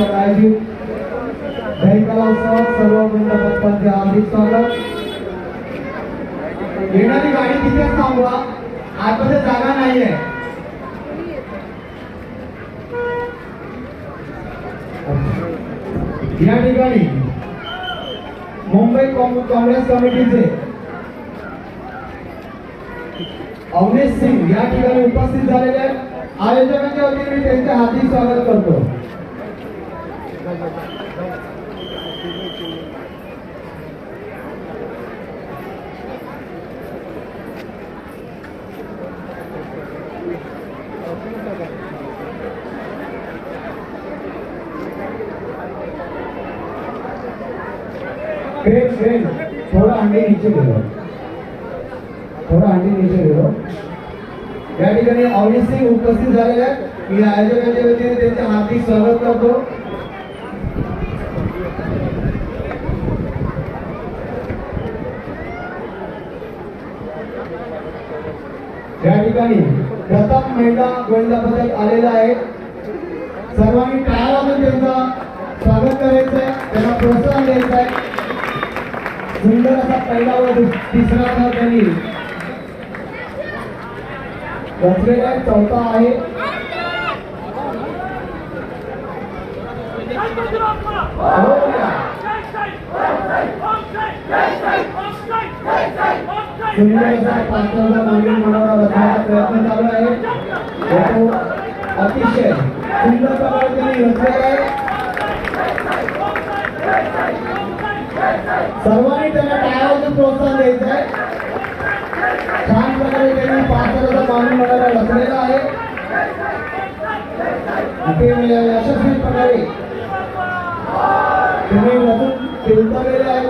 महोत्सव आयोजित दहीकला उत्सवात सर्व मंडपांचे हार्दिक स्वागत। येणारी गाडी तिथेच थांबवा, आतमध्ये जागा नाहीये। या ठिकाणी मुंबई काँग्रेस कमिटीचे अवनीश सिंग या ठिकाणी उपस्थित झालेले आहेत। आयोजकांच्या वतीने मी त्यांचे हार्दिक स्वागत करतो। क्रेन थोड़ा अंडे नीचे दे दो, थोड़ा अंडे नीचे दे दो। या ठिकाणी अवनीश सिंग उपस्थित झालेले आहेत। मी आयोजकांच्या वतीने त्यांचे हार्दिक स्वागत करतो। या ठिकाणी प्रथम महिला गोलंदाज पदक आलेला आहे। सर्वांनी टाळ्या वाजवून त्यांचं स्वागत करायचं आहे, त्यांना प्रोत्साहन द्यायचं आहे। सुंदर असा पहिला व तिसरा था त्यांनी रचलेला चौथा आहे। सुंदर असा पाचवा मागील मनोरा रचण्याचा प्रयत्न चालू आहे। तो अतिशय सुंदर प्रकारे त्यांनी रचलेला आहे। सर्वांनी त्यांना टाळ्या वाजवून प्रोत्साहन द्यायचं आहे। छान प्रकारे त्यांनी पाचचा मागील मनोरा रचलेला आहे। ते यशस्वी प्रकारे तुम्ही रचून ते उतरलेले आहेत।